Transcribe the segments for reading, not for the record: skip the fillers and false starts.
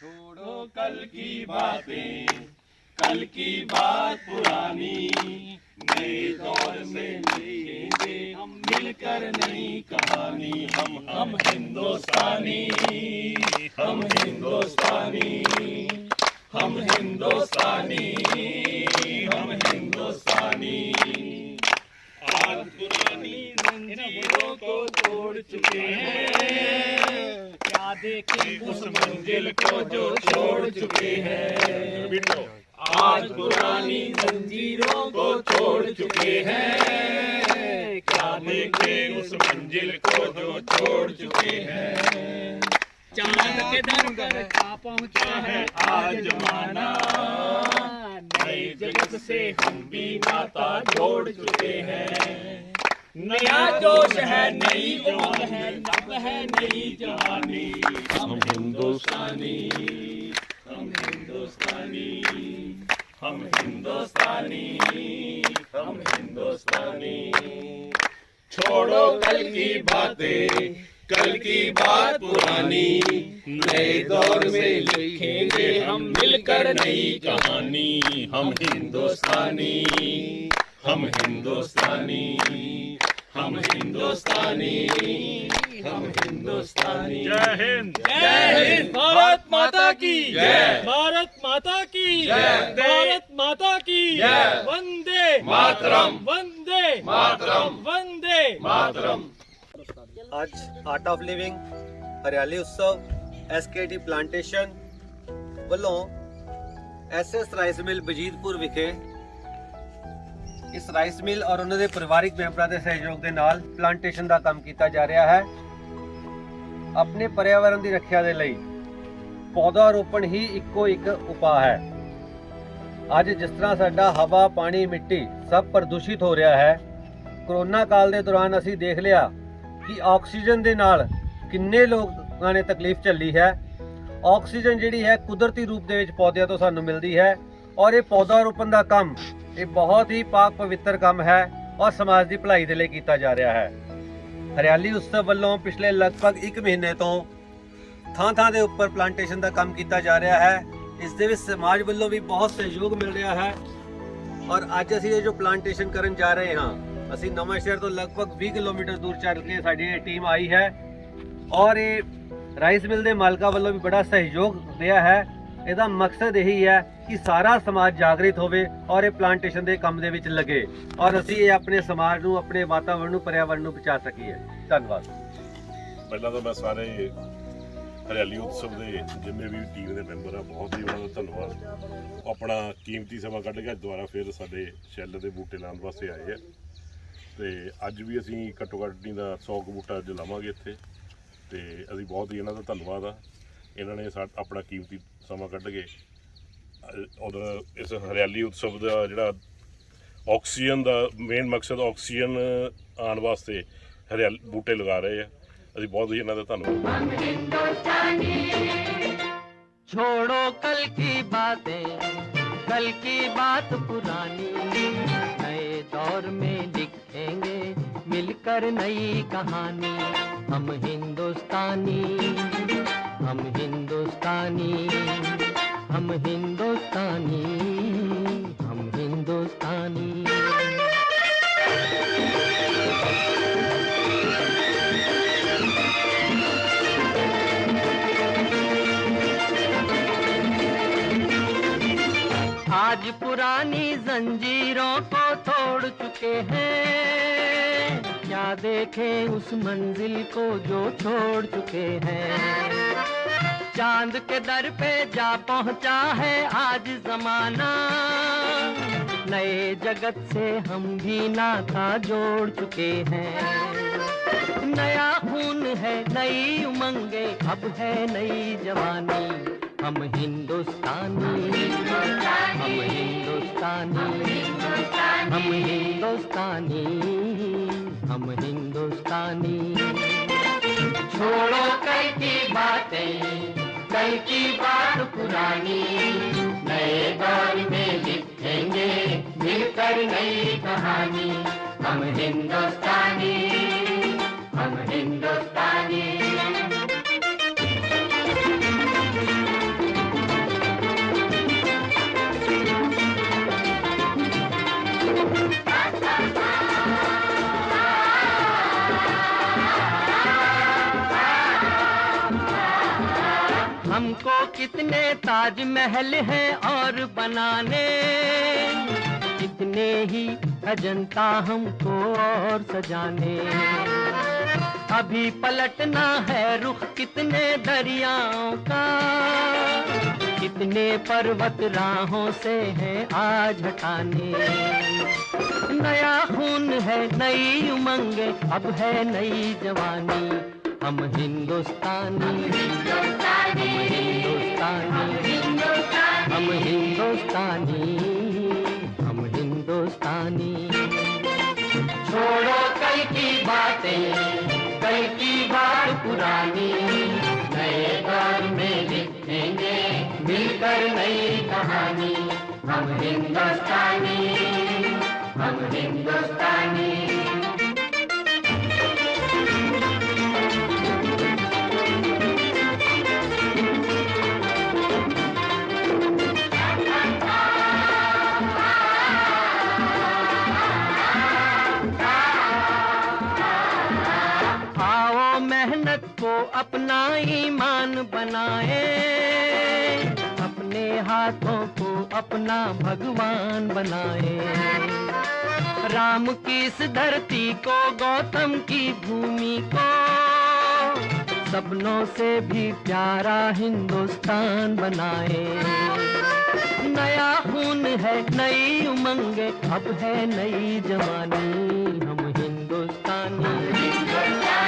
छोड़ो कल की बातें, कल की बात पुरानी, नए दौर में लिखेंगे हम मिलकर नई कहानी। हम हिंदुस्तानी, हम हिंदुस्तानी, हम हिंदुस्तानी, हम हिंदुस्तानी। आज पुरानी जंजीरों को तोड़ चुके हैं, क्या देखें उस मंजिल को जो छोड़ चुके हैं। आज पुरानी जंजीरों को छोड़ चुके हैं, क्या देखें उस मंजिल को जो छोड़ चुके हैं। चांद के दर पर क्या पहुंचा है आज जमाना, नए जगत से हम भी नाता जोड़ चुके हैं। नया जोश है, नई उमंग है, नब है नई जवानी। हम हिंदुस्तानी, हम हिंदुस्तानी, हम हिंदुस्तानी, हम हिंदुस्तानी। छोड़ो कल की बातें, कल की बात पुरानी, नए दौर में लिखेंगे हम मिलकर नई कहानी। हम हिंदुस्तानी, हम हिंदुस्तानी, हम हिंदुस्तानी, हम हिंदुस्तानी। जय हिंद, जय हिंद। भारत माता की जय, भारत माता की जय, भारत माता की जय। वंदे मातरम, वंदे मातरम, वंदे मातरम। आज आर्ट ऑफ लिविंग हरियाली उत्सव SKT ਪਲਾਂਟੇਸ਼ਨ ਵੱਲੋਂ SS ਰਾਈਸ ਮਿਲ ਬਜੀਤਪੁਰ ਵਿਖੇ ਇਸ ਰਾਈਸ ਮਿਲ ਔਰ ਉਹਨਾਂ ਦੇ ਪਰਿਵਾਰਿਕ ਮੈਂਬਰਾਂ ਦੇ ਸਹਿਯੋਗ ਦੇ ਨਾਲ ਪਲਾਂਟੇਸ਼ਨ ਦਾ ਕੰਮ ਕੀਤਾ ਜਾ ਰਿਹਾ ਹੈ। ਆਪਣੇ ਪਰਿਆਵਰਣ ਦੀ ਰੱਖਿਆ ਦੇ ਲਈ ਪੌਦਾ ਰੋਪਣ ਹੀ ਇੱਕੋ ਇੱਕ ਉਪਾਅ ਹੈ। ਅੱਜ ਜਿਸ ਤਰ੍ਹਾਂ ਸਾਡਾ ਹਵਾ, ਪਾਣੀ, ਮਿੱਟੀ ਸਭ ਪ੍ਰਦੂਸ਼ਿਤ ਹੋ ਰਿਹਾ ਹੈ, ਕੋਰੋਨਾ ਕਾਲ ਦੇ ਦੌਰਾਨ ਅਸੀਂ ਦੇਖ ਲਿਆ ਕਿ ਆਕਸੀਜਨ ਦੇ ਨਾਲ ਕਿੰਨੇ ਲੋਕਾਂ ਨੇ ਤਕਲੀਫ ਝੱਲੀ ਹੈ। ਆਕਸੀਜਨ ਜਿਹੜੀ ਹੈ ਕੁਦਰਤੀ ਰੂਪ ਦੇ ਵਿੱਚ ਪੌਦਿਆਂ ਤੋਂ ਸਾਨੂੰ ਮਿਲਦੀ ਹੈ ਔਰ ਇਹ ਪੌਦਾ ਰੋਪਣ ਦਾ ਕੰਮ ਇਹ ਬਹੁਤ ਹੀ ਪਾਕ ਪਵਿੱਤਰ ਕੰਮ ਹੈ ਔਰ ਸਮਾਜ ਦੀ ਭਲਾਈ ਦੇ ਲਈ ਕੀਤਾ ਜਾ ਰਿਹਾ ਹੈ। ਹਰਿਆਲੀ ਉਤਸਵ ਵੱਲੋਂ ਪਿਛਲੇ ਲਗਭਗ 1 ਮਹੀਨੇ ਤੋਂ ਥਾਂ-ਥਾਂ ਦੇ ਉੱਪਰ ਪਲਾਂਟੇਸ਼ਨ ਦਾ ਕੰਮ ਕੀਤਾ ਜਾ ਰਿਹਾ ਹੈ। ਇਸ ਦੇ ਵਿੱਚ ਸਮਾਜ ਵੱਲੋਂ ਵੀ ਬਹੁਤ ਸਹਿਯੋਗ ਮਿਲ ਰਿਹਾ ਹੈ ਔਰ ਅੱਜ ਅਸੀਂ ਇਹ ਜੋ ਪਲਾਂਟੇਸ਼ਨ ਕਰਨ ਜਾ ਰਹੇ ਹਾਂ, ਅਸੀਂ ਨਵਾਂ ਸ਼ਹਿਰ ਤੋਂ ਲਗਭਗ 20 ਕਿਲੋਮੀਟਰ ਦੂਰ ਚੱਲ ਕੇ ਸਾਡੀ ਇਹ ਟੀਮ ਆਈ ਹੈ ਔਰ ਇਹ ਰਾਈਸ ਮਿਲ ਦੇ ਮਾਲਕਾਂ ਵੱਲੋਂ ਵੀ ਬੜਾ ਸਹਿਯੋਗ ਰਿਹਾ ਹੈ। ਇਹਦਾ ਮਕਸਦ ਇਹੀ ਹੈ ਕਿ ਸਾਰਾ ਸਮਾਜ ਜਾਗਰਿਤ ਹੋਵੇ ਔਰ ਇਹ ਪਲਾਂਟੇਸ਼ਨ ਦੇ ਕੰਮ ਦੇ ਵਿੱਚ ਲੱਗੇ ਔਰ ਅਸੀਂ ਇਹ ਆਪਣੇ ਸਮਾਜ ਨੂੰ, ਆਪਣੇ ਵਾਤਾਵਰਣ ਨੂੰ, ਪਰਿਆਵਰਣ ਨੂੰ ਬਚਾ ਸਕੀਏ। ਧੰਨਵਾਦ। ਪਹਿਲਾਂ ਤਾਂ ਮੈਂ ਸਾਰੇ ਹਰਿਆਲੀ ਉਤਸਵ ਦੇ ਜਿੰਨੇ ਵੀ ਟੀਮ ਦੇ ਮੈਂਬਰ ਆ, ਬਹੁਤ ਹੀ ਉਹਨਾਂ ਦਾ ਧੰਨਵਾਦ। ਆਪਣਾ ਕੀਮਤੀ ਸਮਾਂ ਕੱਢ ਕੇ ਦੁਬਾਰਾ ਫਿਰ ਸਾਡੇ ਸ਼ੈੱਲ ਦੇ ਬੂਟੇ ਲਾਉਣ ਵਾਸਤੇ ਆਏ ਆ ਤੇ ਅੱਜ ਵੀ ਅਸੀਂ ਘੱਟੋ ਘੱਟ ਨਹੀਂ ਦਾ 100 ਬੂਟਾ ਅੱਜ ਲਾਵਾਂਗੇ ਇੱਥੇ ਤੇ ਅਸੀਂ ਬਹੁਤ ਹੀ ਇਹਨਾਂ ਦਾ ਧੰਨਵਾਦ ਆ। ਇਹਨਾਂ ਨੇ ਆਪਣਾ ਕੀਮਤੀ ਸਮਾਂ ਕੱਢ ਕੇ ਉਹਦਾ ਇਸ ਹਰਿਆਲੀ ਉਤਸਵ ਦਾ ਜਿਹੜਾ ਆਕਸੀਜਨ ਦਾ ਮੇਨ ਮਕਸਦ ਆਕਸੀਜਨ ਆਉਣ ਵਾਸਤੇ ਹਰਿਆਲੀ ਬੂਟੇ ਲਗਾ ਰਹੇ ਆ। ਅਸੀਂ ਬਹੁਤ ਹੀ ਇਹਨਾਂ ਦਾ ਧੰਨਵਾਦ। छोड़ो कल की बातें, कल की बात पुरानी, नए दौर में लिखेंगे मिलकर नई कहानी। हम हिंदुस्तानी, हम हिंदुस्तानी, हम हिंदुस्तानी, हम हिंदुस्तानी। आज पुरानी जंजीरों को तोड़ चुके हैं, क्या देखें उस मंजिल को जो छोड़ चुके हैं। चांद के दर पे जा पहुंचा है आज जमाना, नए जगत से हम भी नाता जोड़ चुके हैं। नया खून है, नई उमंगे, अब है नई जवानी। हम हिंदुस्तानी, हम हिंदुस्तानी, हम हिंदुस्तानी, हम हिंदुस्तानी। छोड़ो कल की बातें, कल की बात पुरानी, नए दौर में लिखेंगे मिलकर नई कहानी। हम हिंदुस्तानी, हम हिंदुस्तानी। कितने ताजमहल हैं और बनाने, कितने ही अजंता हमको और सजाने। अभी पलटना है रुख कितने दरियाओं का, कितने पर्वत राहों से हैं आज हटाने। नया खून है, नई उमंगे, अब है नई जवानी। हम हिंदुस्तानी, हम हिंदुस्तानी, हम हिंदुस्तानी, हम हिंदुस्तानी। छोड़ो कल की बातें, कल की बात पुरानी, नए दौर में लिखेंगे मिलकर नई कहानी। हम हिंदुस्तानी, हम हिंदुस्तानी। मेहनत को अपना ईमान बनाए, अपने हाथों को अपना भगवान बनाए। राम की इस धरती को, गौतम की भूमि को, सपनों से भी प्यारा हिंदुस्तान बनाए। नया खून है, नई उमंगे, अब है नई जवानी। हम हिंदुस्तानी,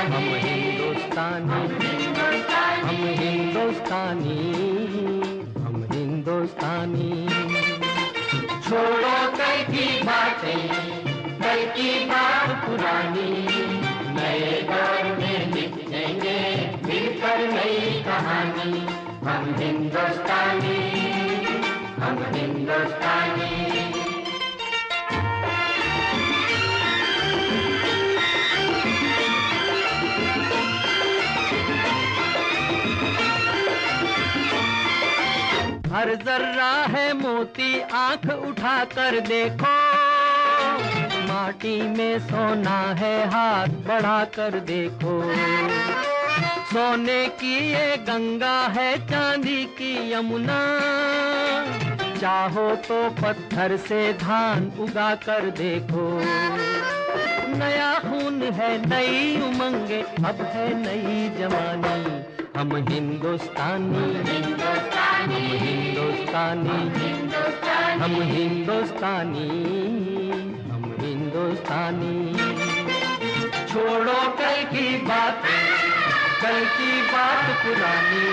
हम हिंदुस्तानी, हम हिंदुस्तानी, हम हिंदुस्तानी। छोड़ो कल की बातें, कल की बात पुरानी, नए दौर में लिखेंगे मिलकर नई कहानी। हम हिंदुस्तानी, हम हिंदुस्तानी। हर जर्रा है मोती, आंख उठा कर देखो, माटी में सोना है, हाथ बढ़ा कर देखो। सोने की ये गंगा है, चांदी की यमुना, चाहो तो पत्थर से धान उगा कर देखो। नया खून है, नई उमंगे, अब है नई जवानी। हम हिंदुस्तानी, हम हिंदुस्तानी, हम हिंदुस्तानी, हम हिंदुस्तानी। छोड़ो कल की बात, कल की बात पुरानी,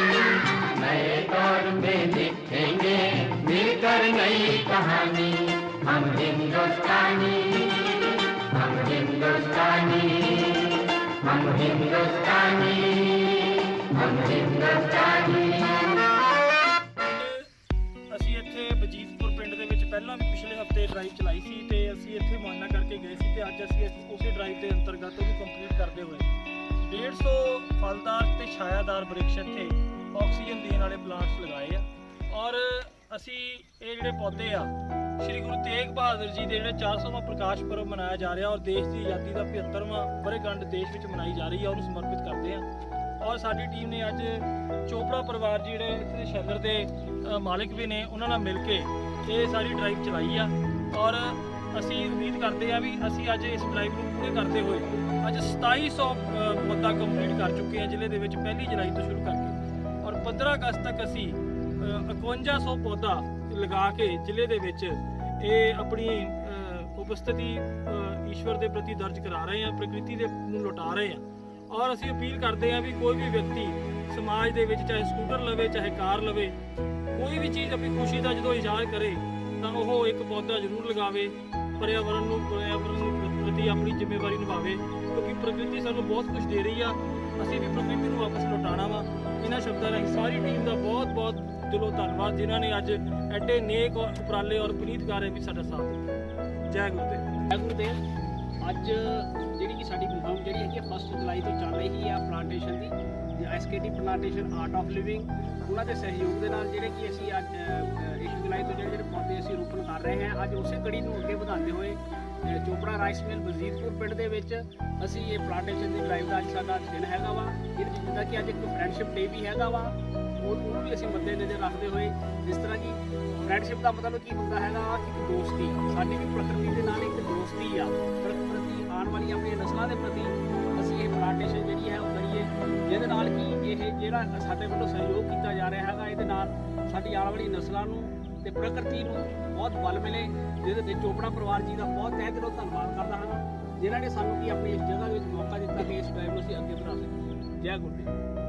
नए दौर में लिखेंगे मिलकर नई कहानी। हम हिंदुस्तानी, हम हिंदुस्तानी, हम हिंदुस्तानी, हम हिंदुस्तानी। ਅਸੀਂ ਇੱਥੇ ਬਜੀਤਪੁਰ ਪਿੰਡ ਦੇ ਵਿੱਚ ਪਹਿਲਾਂ ਵੀ ਪਿਛਲੇ ਹਫਤੇ ਡਰਾਈਵ ਚਲਾਈ ਸੀ ਤੇ ਅਸੀਂ ਇੱਥੇ ਮੁਆਇਨਾ ਕਰਕੇ ਗਏ ਸੀ ਤੇ ਅੱਜ ਅਸੀਂ ਉਸੇ ਡਰਾਈਵ ਦੇ ਅੰਤਰਗਤ ਉਹਨੂੰ ਕੰਪਲੀਟ ਕਰਦੇ ਹੋਏ 150 ਫਲਦਾਰ ਤੇ ਛਾਇਆਦਾਰ ਬ੍ਰਿਕਸ਼ ਇੱਥੇ ਆਕਸੀਜਨ ਦੇਣ ਵਾਲੇ ਪਲਾਂਟਸ ਲਗਾਏ ਆ। ਔਰ ਅਸੀਂ ਇਹ ਜਿਹੜੇ ਪੌਦੇ ਆ ਸ਼੍ਰੀ ਗੁਰੂ ਤੇਗ ਬਹਾਦਰ ਜੀ ਦੇ ਜਿਹੜੇ 400ਵਾਂ ਪ੍ਰਕਾਸ਼ ਪੁਰਬ ਮਨਾਇਆ ਜਾ ਰਿਹਾ ਔਰ ਦੇਸ਼ ਦੀ ਆਜ਼ਾਦੀ ਦਾ 75ਵਾਂ ਵਰ੍ਹੇਗੰਢ ਦੇਸ਼ ਵਿੱਚ ਮਨਾਈ ਜਾ ਰਹੀ ਆ, ਉਹਨੂੰ ਸਮਰਪਿਤ ਕਰਦੇ ਆ। ਔਰ ਸਾਡੀ ਟੀਮ ਨੇ ਅੱਜ ਚੋਪੜਾ ਪਰਿਵਾਰ ਜਿਹੜੇ ਇੱਥੇ ਦੇ ਸ਼ੈਲਰ ਦੇ ਮਾਲਿਕ ਵੀ ਨੇ ਉਹਨਾਂ ਨਾਲ ਮਿਲ ਕੇ ਇਹ ਸਾਰੀ ਡਰਾਈਵ ਚਲਾਈ ਆ। ਔਰ ਅਸੀਂ ਉਮੀਦ ਕਰਦੇ ਆ ਵੀ ਅਸੀਂ ਅੱਜ ਇਸ ਡਰਾਈਵ ਨੂੰ ਪੂਰੇ ਕਰਦੇ ਹੋਏ ਅੱਜ 2700 ਪੌਦਾ ਕੰਪਲੀਟ ਕਰ ਚੁੱਕੇ ਆ ਜ਼ਿਲ੍ਹੇ ਦੇ ਵਿੱਚ 1 ਜੁਲਾਈ ਤੋਂ ਸ਼ੁਰੂ ਕਰਕੇ। ਔਰ 15 ਅਗਸਤ ਤੱਕ ਅਸੀਂ 5100 ਪੌਦਾ ਲਗਾ ਕੇ ਜ਼ਿਲ੍ਹੇ ਦੇ ਵਿੱਚ ਇਹ ਆਪਣੀ ਉਪਸਥਿਤੀ ਈਸ਼ਵਰ ਦੇ ਪ੍ਰਤੀ ਦਰਜ ਕਰਾ ਰਹੇ ਆ, ਪ੍ਰਕਿਰਤੀ ਦੇ ਨੂੰ ਲੁਟਾ ਰਹੇ ਆ। ਔਰ ਅਸੀਂ ਅਪੀਲ ਕਰਦੇ ਹਾਂ ਵੀ ਕੋਈ ਵੀ ਵਿਅਕਤੀ ਸਮਾਜ ਦੇ ਵਿੱਚ ਚਾਹੇ ਸਕੂਟਰ ਲਵੇ ਚਾਹੇ ਕਾਰ ਲਵੇ, ਕੋਈ ਵੀ ਚੀਜ਼ ਆਪਣੀ ਖੁਸ਼ੀ ਦਾ ਜਦੋਂ ਇਜ਼ਹਾਰ ਕਰੇ ਤਾਂ ਉਹ ਇੱਕ ਪੌਦਾ ਜ਼ਰੂਰ ਲਗਾਵੇ, ਪਰਿਆਵਰਨ ਨੂੰ ਪ੍ਰਤੀ ਆਪਣੀ ਜ਼ਿੰਮੇਵਾਰੀ ਨਿਭਾਵੇ, ਕਿਉਂਕਿ ਪ੍ਰਕਿਰਤੀ ਸਾਨੂੰ ਬਹੁਤ ਕੁਝ ਦੇ ਰਹੀ ਆ। ਅਸੀਂ ਵੀ ਪ੍ਰਕਿਰਤੀ ਨੂੰ ਵਾਪਸ ਲੁਟਾਉਣਾ ਵਾ। ਇਹਨਾਂ ਸ਼ਬਦਾਂ ਰਾਹੀਂ ਸਾਰੀ ਟੀਮ ਦਾ ਬਹੁਤ ਬਹੁਤ ਦਿਲੋਂ ਧੰਨਵਾਦ ਜਿਨ੍ਹਾਂ ਨੇ ਅੱਜ ਐਡੇ ਨੇਕ ਔਰ ਉਪਰਾਲੇ ਔਰ ਪੁਨੀਤ ਕਾਰਜ ਵੀ ਸਾਡਾ ਸਾਥ ਦਿੱਤਾ। ਜੈ ਗੁਰਦੇਵ। ਜੈ ਗੁਰਦੇਵ। ਅੱਜ ਜਿਹੜੀ ਕਿ ਸਾਡੀ ਮੁਹਿੰਮ ਜਿਹੜੀ ਹੈਗੀ 1 ਜੁਲਾਈ ਤੋਂ ਚੱਲ ਰਹੀ ਆ plantation the, SKT plantation art of living, ਉਹਨਾਂ ਦੇ ਸਹਿਯੋਗ ਦੇ ਨਾਲ ਜਿਹੜੇ ਕਿ ਅਸੀਂ ਅੱਜ 1 ਜੁਲਾਈ ਤੋਂ ਜਿਹੜੇ ਪੌਦੇ ਅਸੀਂ ਰੋਪਣ ਕਰ ਰਹੇ ਹਾਂ। ਅੱਜ ਉਸੇ ਕੜੀ ਨੂੰ ਅੱਗੇ ਵਧਾਉਂਦੇ ਹੋਏ ਚੋਪੜਾ ਰਾਈਸ ਮਿਲ ਬਜੀਤਪੁਰ ਪਿੰਡ ਦੇ ਵਿੱਚ ਅਸੀਂ ਇਹ ਪਲਾਂਟੇਸ਼ਨ ਦੀ ਡਰਾਈਵ ਦਾ ਅੱਜ ਸਾਡਾ ਦਿਨ ਹੈਗਾ ਵਾ। ਜਿੱਦਾਂ ਕਿ ਅੱਜ ਇੱਕ ਫਰੈਂਡਸ਼ਿਪ ਡੇ ਵੀ ਹੈਗਾ ਵਾ ਉਹਨੂੰ ਵੀ ਅਸੀਂ ਮੱਦੇ ਨਜ਼ਰ ਰੱਖਦੇ ਹੋਏ, ਜਿਸ ਤਰ੍ਹਾਂ ਕਿ ਫਰੈਂਡਸ਼ਿਪ ਦਾ ਮਤਲਬ ਕੀ ਹੁੰਦਾ ਹੈਗਾ ਇੱਕ ਦੋਸਤੀ, ਸਾਡੀ ਵੀ ਪ੍ਰਕਿਰਤੀ ਦੇ ਨਾਲ ਇੱਕ ਦੋਸਤੀ ਆ, ਪ੍ਰਕਿਰਤੀ ਆਉਣ ਵਾਲੀਆਂ ਆਪਣੀਆਂ ਨਸਲਾਂ ਦੇ ਪ੍ਰਤੀ ਅਸੀਂ ਇਹ ਪਲਾਂਟੇਸ਼ਨ ਜਿਹੜੀ ਹੈ ਉਹ ਕਰੀਏ, ਜਿਹਦੇ ਨਾਲ ਕਿ ਇਹ ਜਿਹੜਾ ਸਾਡੇ ਵੱਲੋਂ ਸਹਿਯੋਗ ਕੀਤਾ ਜਾ ਰਿਹਾ ਹੈਗਾ, ਇਹਦੇ ਨਾਲ ਸਾਡੀ ਆਉਣ ਵਾਲੀ ਨਸਲਾਂ ਨੂੰ ਤੇ ਪ੍ਰਕਿਰਤੀ ਨੂੰ ਬਹੁਤ ਬਲ ਮਿਲੇ, ਜਿਹਦੇ ਵਿੱਚ ਚੋਪੜਾ ਪਰਿਵਾਰ ਜੀ ਦਾ ਬਹੁਤ ਤਹਿ ਦਿਲੋਂ ਧੰਨਵਾਦ ਕਰਦਾ ਹਾਂ, ਜਿਨ੍ਹਾਂ ਨੇ ਸਾਨੂੰ ਕੀ ਆਪਣੀ ਇਸ ਜਗ੍ਹਾ ਦੇ ਵਿੱਚ ਮੌਕਾ ਦਿੱਤਾ ਕਿ ਇਸ ਡਰਾਈਵ ਨੂੰ ਅਸੀਂ ਅੱਗੇ ਵਧਾ ਸਕੀਏ। ਜੈ ਗੁਰਦੇਵ।